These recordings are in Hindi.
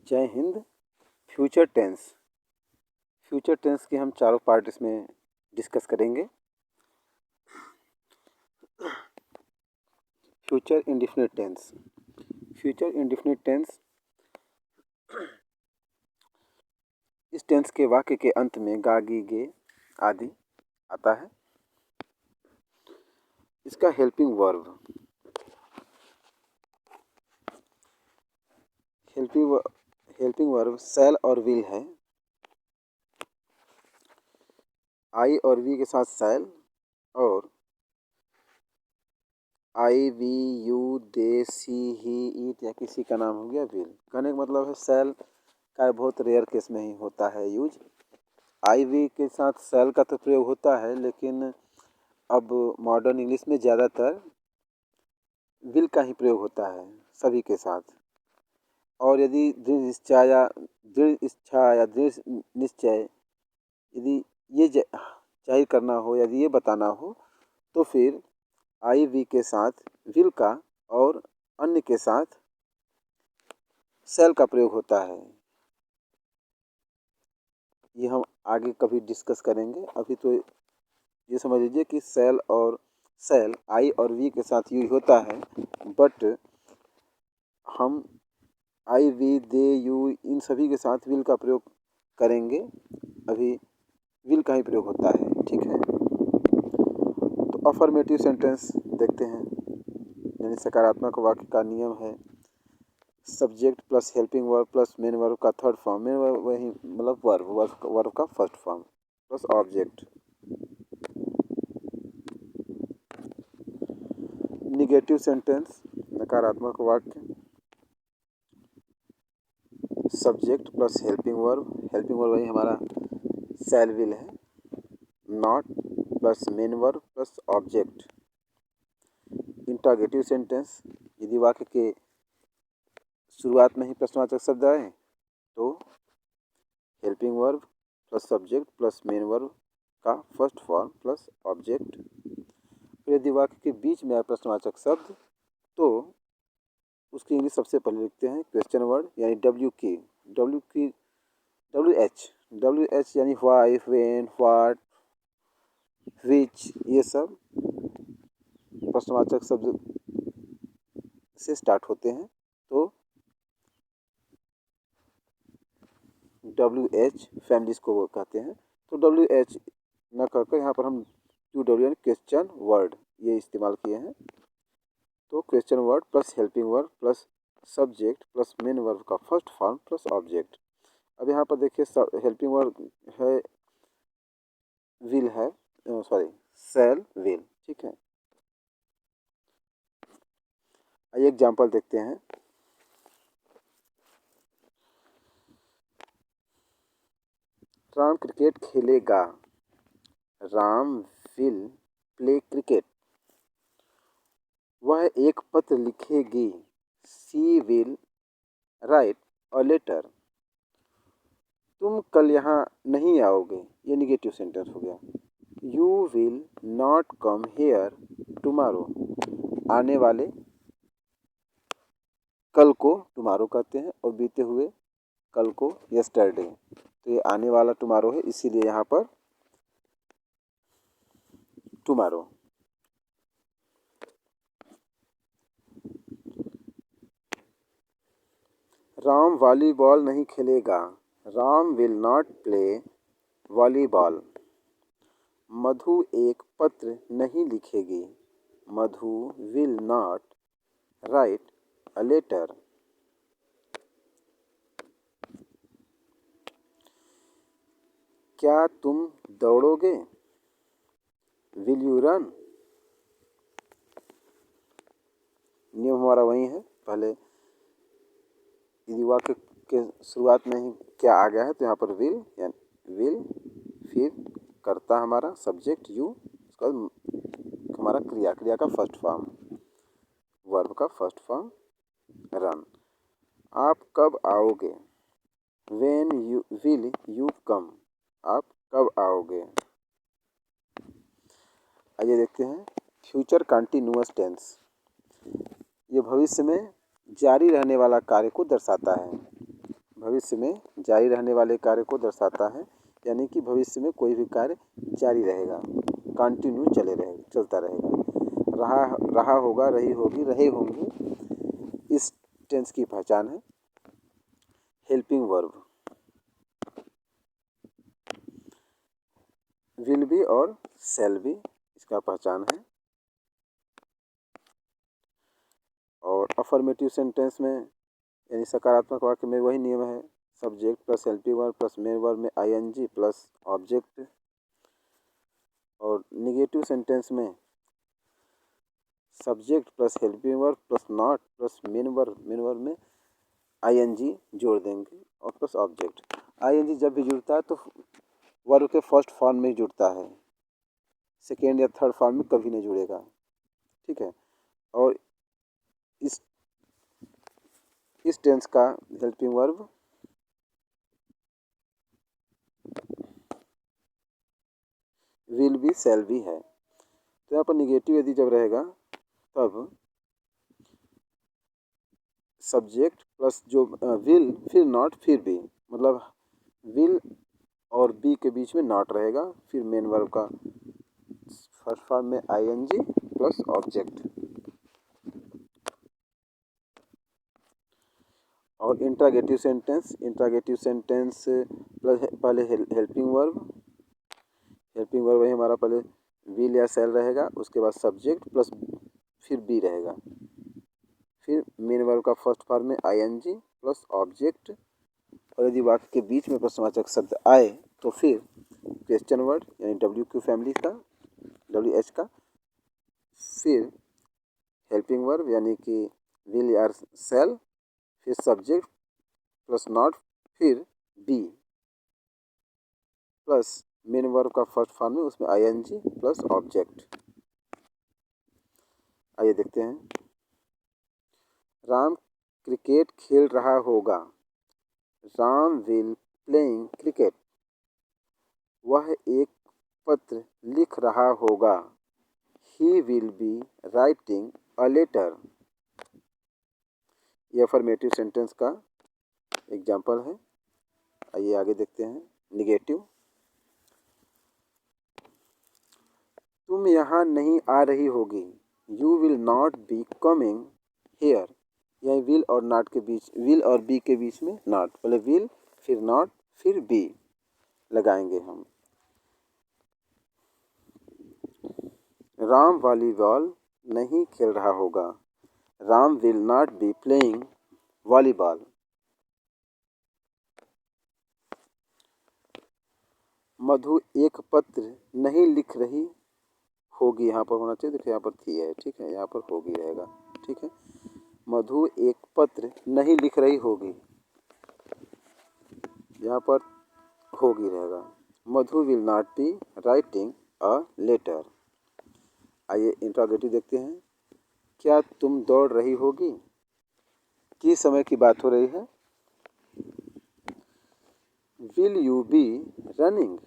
जय हिंद। फ्यूचर टेंस के हम चारों पार्ट इसमें डिस्कस करेंगे। Future indefinite tense. Future indefinite tense इस टेंस के वाक्य के अंत में गा गी गे आदि आता है। इसका हेल्पिंग वर्ब शैल और विल है। आई और वी के साथ शैल और आई वी यू दे सी ही ईट या किसी का नाम हो गया विल। कहने का मतलब है शैल का बहुत रेयर केस में ही होता है यूज। आई वी के साथ शैल का तो प्रयोग होता है, लेकिन अब मॉडर्न इंग्लिश में ज़्यादातर विल का ही प्रयोग होता है सभी के साथ। और यदि दृढ़ इच्छा या दृढ़ निश्चय यदि ये जाहिर करना हो, यदि ये बताना हो, तो फिर आई वी के साथ विल का और अन्य के साथ शैल का प्रयोग होता है। ये हम आगे कभी डिस्कस करेंगे। अभी तो ये समझ लीजिए कि शैल आई और वी के साथ यूज होता है, बट हम आई वी दे यू इन सभी के साथ विल का प्रयोग करेंगे। अभी विल का ही प्रयोग होता है, ठीक है। तो अफर्मेटिव सेंटेंस देखते हैं, यानी सकारात्मक वाक्य का नियम है subject plus helping verb plus main verb का थर्ड फॉर्म। मेन वर्ब वही मतलब वर्ब का first form plus object. Negative sentence नकारात्मक वाक्य सब्जेक्ट प्लस हेल्पिंग वर्ब वही हमारा शैल विल है। Not plus main verb plus object. Interrogative sentence यदि वाक्य के शुरुआत में ही प्रश्नवाचक शब्द आए तो helping verb plus subject plus main verb का फर्स्ट फॉर्म प्लस ऑब्जेक्ट। यदि वाक्य के बीच में आए प्रश्नवाचक शब्द तो उसकी इंग्लिश सबसे पहले लिखते हैं क्वेश्चन वर्ड, यानी डब्ल्यू एच यानी व्हाई, व्हेन, व्हाट, विच, ये सब प्रश्नवाचक शब्द से स्टार्ट होते हैं। तो WH फैमिलीज को वो कहते हैं। तो WH न कहकर यहाँ पर हम QW यानी क्वेश्चन वर्ड ये इस्तेमाल किए हैं। तो question word plus helping word plus subject plus main verb का फर्स्ट फॉर्म प्लस ऑब्जेक्ट। अब यहाँ पर देखिए हेल्पिंग वर्ड है विल है, सॉरी शैल विल, ठीक है। आइए एग्जाम्पल देखते हैं। राम क्रिकेट खेलेगा। Ram will play cricket. वह एक पत्र लिखेगी। सी विल राइट अ लेटर। तुम कल यहाँ नहीं आओगे, ये निगेटिव सेंटेंस हो गया। You will not come here tomorrow. आने वाले कल को टुमारो कहते हैं और बीते हुए कल को यस्टरडे। तो ये आने वाला टुमारो है, इसीलिए यहाँ पर टुमारो। राम वॉलीबॉल नहीं खेलेगा। Ram will not play volleyball. Madhu एक पत्र नहीं लिखेगी। Madhu will not write a letter. क्या तुम दौड़ोगे? Will you run? नियम हमारा वही है, पहले यदि वाक्य के शुरुआत में ही क्या आ गया है तो यहाँ पर विल यानी विल, फिर करता हमारा सब्जेक्ट यू, उसका हमारा क्रिया का फर्स्ट फॉर्म, वर्ब का फर्स्ट फॉर्म रन। आप कब आओगे? When you will you come. आप कब आओगे? आइए देखते हैं फ्यूचर कंटिन्यूअस टेंस। ये भविष्य में जारी रहने वाला कार्य को दर्शाता है। भविष्य में जारी रहने वाले कार्य को दर्शाता है, यानी कि भविष्य में कोई भी कार्य जारी रहेगा, कंटिन्यू चलता रहेगा। रहा होगा, रही होगी, रहे होंगे, इस टेंस की पहचान है। हेल्पिंग वर्ब विल बी और शैल बी, इसका पहचान है। और अफर्मेटिव सेंटेंस में यानी सकारात्मक वाक्य में वही नियम है, subject plus helping verb plus main verb में आईएनजी प्लस ऑब्जेक्ट। और निगेटिव सेंटेंस में subject plus helping verb plus not plus main verb में आईएनजी जोड़ देंगे और प्लस ऑब्जेक्ट। आईएनजी जब भी जुड़ता है तो वर्ब के फर्स्ट फॉर्म में ही जुड़ता है, सेकेंड या थर्ड फॉर्म में कभी नहीं जुड़ेगा, ठीक है। और इस टेंस का helping verb will be shall be है। तो यहाँ पर निगेटिव यदि जब रहेगा तब सब्जेक्ट प्लस जो विल फिर नॉट फिर बी, मतलब विल और बी के बीच में नॉट रहेगा, फिर मेन वर्ब का फर्स्ट फॉर्म में आईएनजी प्लस ऑब्जेक्ट। और इंट्रागेटिव सेंटेंस प्लस पहले हेल्पिंग वर्ब वही हमारा पहले विल या शैल रहेगा, उसके बाद सब्जेक्ट प्लस फिर बी रहेगा, फिर मेन वर्ब का फर्स्ट फॉर्म में आईएनजी प्लस ऑब्जेक्ट। और यदि वाक्य के बीच में प्रश्नवाचक शब्द आए तो फिर क्वेश्चन वर्ड यानी WQ फैमिली का WH का, फिर हेल्पिंग वर्ब यानी कि विल या शैल, फिर सब्जेक्ट प्लस नॉट, फिर बी प्लस मेन वर्ब का फर्स्ट फॉर्म में उसमें आईएनजी प्लस ऑब्जेक्ट। आइए देखते हैं। राम क्रिकेट खेल रहा होगा। Ram will playing cricket. वह एक पत्र लिख रहा होगा। He will be writing a letter. ये अफर्मेटिव सेंटेंस का एग्जाम्पल है। आइए आगे देखते हैं। निगेटिव, तुम यहाँ नहीं आ रही होगी। You will not be coming here. यह विल और नॉट के बीच, विल और बी के बीच में नॉट, पहले विल फिर नॉट फिर बी लगाएंगे हम। राम वॉलीबॉल नहीं खेल रहा होगा। Ram will not be playing volleyball. Madhu एक पत्र नहीं लिख रही होगी, यहाँ पर होना चाहिए, देखिए यहाँ पर थी है, ठीक है, यहाँ पर होगी रहेगा, ठीक है। मधु एक पत्र नहीं लिख रही होगी, यहाँ पर होगी रहेगा। Madhu will not be writing a letter. आइए इंट्रोगेटिव देखते हैं। क्या तुम दौड़ रही होगी? किस समय की बात हो रही है? Will you be running?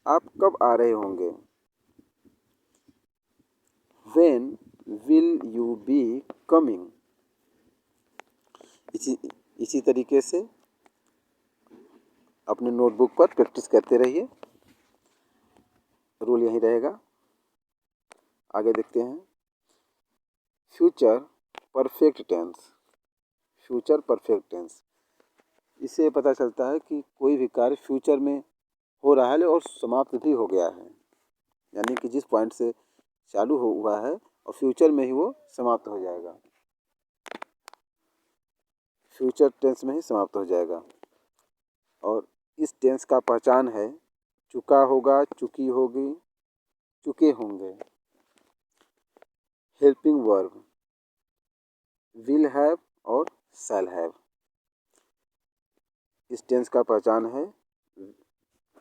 आप कब आ रहे होंगे? When will you be coming? इसी तरीके से अपने नोटबुक पर प्रैक्टिस करते रहिए, रूल यही रहेगा। आगे देखते हैं। Future perfect tense. Future perfect tense, इससे पता चलता है कि कोई भी कार्य फ्यूचर में हो रहा है और समाप्त भी हो गया है, यानी कि जिस पॉइंट से चालू हुआ है और फ्यूचर में ही वो समाप्त हो जाएगा, फ्यूचर टेंस में ही समाप्त हो जाएगा। और इस टेंस का पहचान है चुका होगा, चुकी होगी, चुके होंगे। हेल्पिंग वर्ब विल हैव और शैल हैव। इस टेंस का पहचान है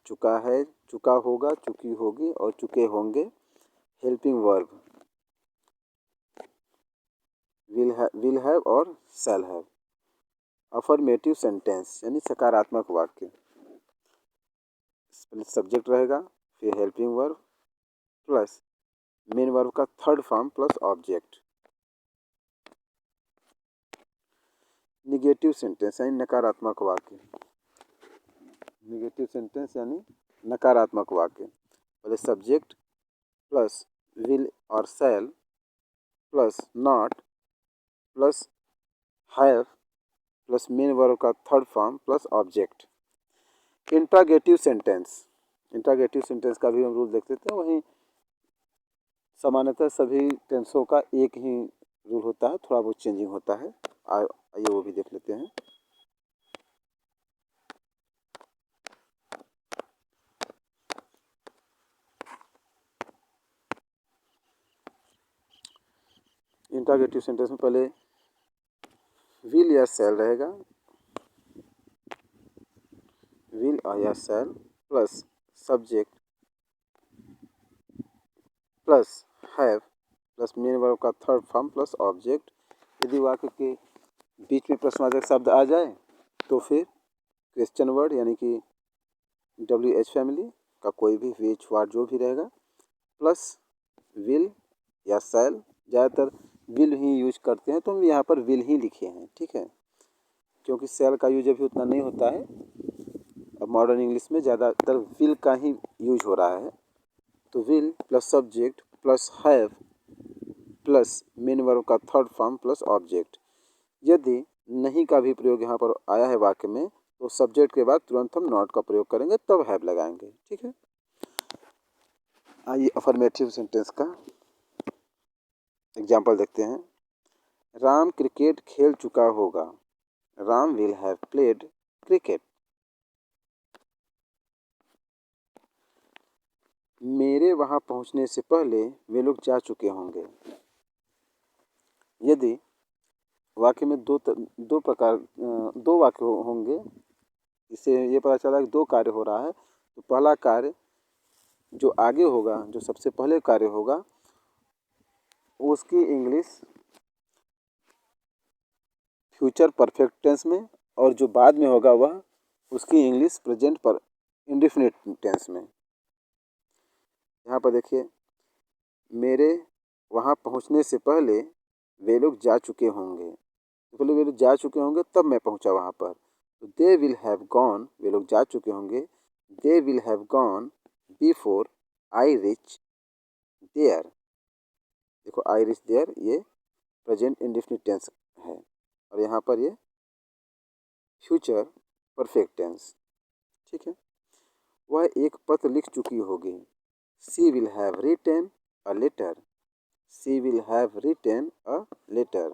चुका है, चुका होगा, चुकी होगी और चुके होंगे। हेल्पिंग वर्ब विल हैव और शैल हैव। अफर्मेटिव सेंटेंस यानी सकारात्मक वाक्य, सब्जेक्ट रहेगा, फिर helping verb plus main verb का third form plus object. Negative sentence यानी नकारात्मक वाक्य। निगेटिव सेंटेंस यानी नकारात्मक वाक्य। पहले सब्जेक्ट प्लस विल और shall plus not plus have plus main verb का third form plus object. Interrogative sentence, interrogative sentence का भी हम रूल देख लेते हैं। वहीं सामान्यतः सभी टेंसों का एक ही रूल होता है, थोड़ा बहुत चेंजिंग होता है। आइए वो भी देख लेते हैं। इंट्रागेटिव सेंटेंस में पहले विल या शैल रहेगा, विल या शैल plus subject plus have plus main verb का थर्ड फॉर्म प्लस ऑब्जेक्ट। यदि वाक्य के बीच में प्रश्नवाचक शब्द आ जाए तो फिर क्वेश्चन वर्ड यानी कि WH फैमिली का कोई भी VH वर्ड जो भी रहेगा प्लस विल या शैल। ज़्यादातर विल ही यूज करते हैं तो हम यहाँ पर विल ही लिखे हैं, ठीक है, क्योंकि शैल का यूज अभी उतना नहीं होता है। अब मॉडर्न इंग्लिश में ज़्यादातर विल का ही यूज हो रहा है। तो will plus subject plus have plus main verb का थर्ड फॉर्म प्लस ऑब्जेक्ट। यदि नहीं का भी प्रयोग यहाँ पर आया है वाक्य में तो सब्जेक्ट के बाद तुरंत हम नॉट का प्रयोग करेंगे, तब हैव लगाएंगे, ठीक है। आइए अफर्मेटिव सेंटेंस का एग्जाम्पल देखते हैं। राम क्रिकेट खेल चुका होगा। Ram will have played cricket. मेरे वहाँ पहुँचने से पहले वे लोग जा चुके होंगे। यदि वाक्य में दो वाक्य होंगे, इससे ये पता चला कि दो कार्य हो रहा है। तो पहला कार्य जो आगे होगा, जो सबसे पहले कार्य होगा, उसकी इंग्लिश फ्यूचर परफेक्ट टेंस में, और जो बाद में होगा वह उसकी इंग्लिश प्रेजेंट पर इंडेफिनिट टेंस में। यहाँ पर देखिए, मेरे वहाँ पहुँचने से पहले वे लोग जा चुके होंगे। तो पहले वे लोग जा चुके होंगे तब मैं पहुँचा वहाँ पर। तो दे विल हैव गॉन, वे लोग जा चुके होंगे, they will have gone before I reach there. देखो आई रिच देयर ये प्रेजेंट इंडेफिनिट टेंस है और यहाँ पर ये फ्यूचर परफेक्ट टेंस, ठीक है। वह एक पत्र लिख चुकी होगी। She will have written a letter. She will have written a letter.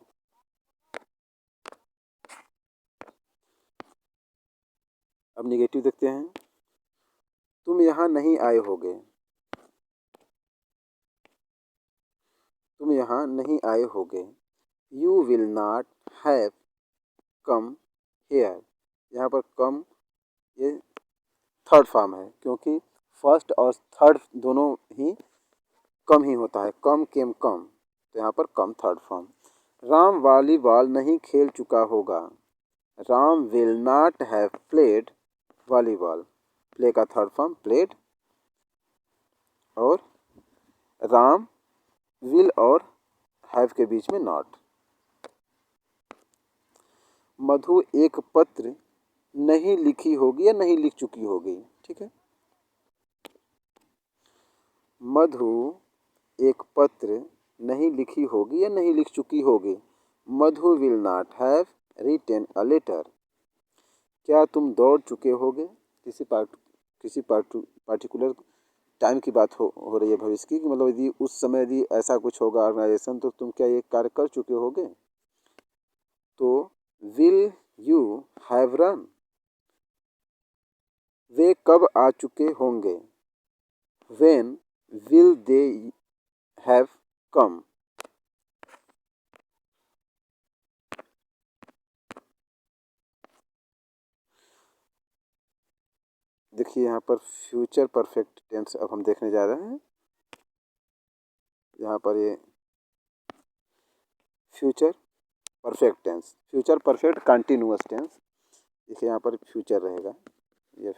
अब निगेटिव देखते हैं। तुम यहाँ नहीं आए होगे। तुम यहाँ नहीं आए होगे। You will not have come here. यहाँ पर कम ये थर्ड फॉर्म है, क्योंकि फर्स्ट और थर्ड दोनों ही कम ही होता है, कम केम कम, तो यहाँ पर come third form. Ram volleyball नहीं खेल चुका होगा। Ram will not have played volleyball. Play का थर्ड फॉर्म प्लेड, और राम विल और हैव के बीच में नॉट। मधु एक पत्र नहीं लिखी होगी या नहीं लिख चुकी होगी, ठीक है। मधु एक पत्र नहीं लिखी होगी या नहीं लिख चुकी होगी। Madhu will not have written a letter. क्या तुम दौड़ चुके होगे। किसी पार्टिकुलर टाइम की बात हो रही है भविष्य की, कि मतलब यदि उस समय यदि ऐसा कुछ होगा ऑर्गेनाइजेशन, तो तुम क्या ये कार्य कर चुके होगे। तो विल यू हैव रन। वे कब आ चुके होंगे। When will they have come. देखिए यहाँ पर फ्यूचर परफेक्ट टेंस अब हम देखने जा रहे हैं। यहाँ पर ये future perfect tense, future perfect continuous tense. देखिए यहाँ पर फ्यूचर रहेगा, ये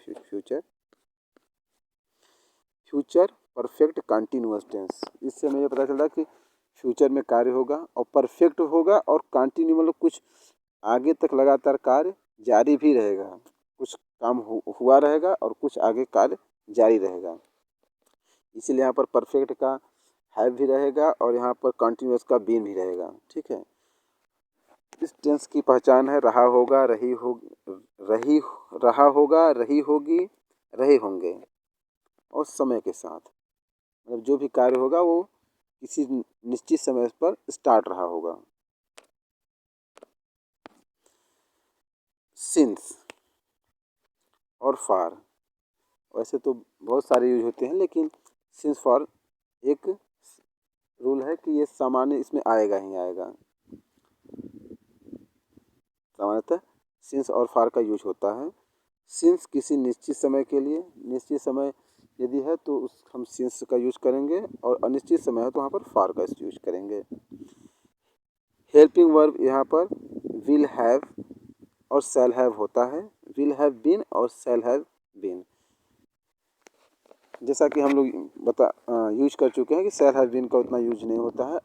फ्यूचर परफेक्ट कंटिन्यूअस टेंस। इससे हमें ये पता चलता है कि फ्यूचर में कार्य होगा और परफेक्ट होगा और कंटिन्यू, मतलब कुछ आगे तक लगातार कार्य जारी भी रहेगा, कुछ काम हुआ रहेगा और कुछ आगे कार्य जारी रहेगा। इसीलिए यहाँ पर परफेक्ट का हैव भी रहेगा और यहाँ पर कंटिन्यूअस का बीन भी रहेगा। ठीक है, इस टेंस की पहचान है रहा होगा, रही रहा होगा, रही होगी, रहे होंगे और समय के साथ। मतलब जो भी कार्य होगा वो किसी निश्चित समय पर स्टार्ट रहा होगा। सिंस और फॉर, वैसे तो बहुत सारे यूज होते हैं, लेकिन सिंस फॉर एक रूल है कि ये सामान्य इसमें आएगा ही आएगा। सामान्यतः सिंस और फॉर का यूज होता है। सिंस किसी निश्चित समय के लिए, निश्चित समय यदि है तो उस हम सिंस का यूज करेंगे, और अनिश्चित समय है तो वहाँ पर फॉर का यूज करेंगे। हेल्पिंग वर्ब यहाँ पर विल हैव और शैल हैव होता है। विल हैव बीन और शैल हैव बीन, जैसा कि हम लोग यूज कर चुके हैं कि शैल हैव बीन का उतना यूज नहीं होता है।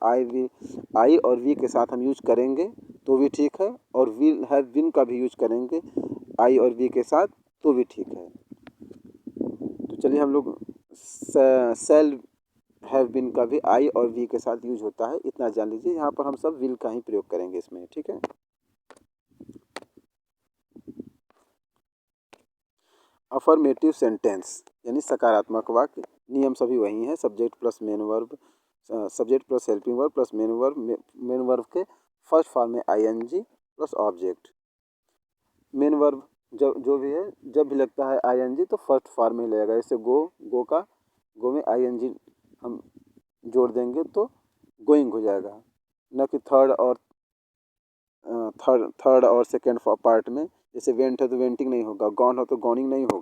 आई और वी के साथ हम यूज करेंगे तो भी ठीक है, और विल हैव बीन का भी यूज करेंगे आई और वी के साथ तो भी ठीक है। तो चलिए हम लोग शैल हैव बीन का भी आई और वी के साथ यूज होता है, इतना जान लीजिए। यहाँ पर हम सब विल का ही प्रयोग करेंगे इसमें। ठीक है, अफर्मेटिव सेंटेंस यानी सकारात्मक वाक्य, नियम सभी वही हैं। Subject plus main verb, subject plus helping verb plus main verb के फर्स्ट फॉर्म में ING plus object. Main verb जो भी है, जब भी लगता है आईएनजी तो फर्स्ट फॉर्म में लगेगा। जैसे गो में आईएनजी हम जोड़ देंगे तो गोइंग हो जाएगा, न कि थर्ड और सेकेंड पार्ट में। जैसे वेंट है तो वेंटिंग नहीं होगा, गॉन हो तो गॉनिंग नहीं होगा।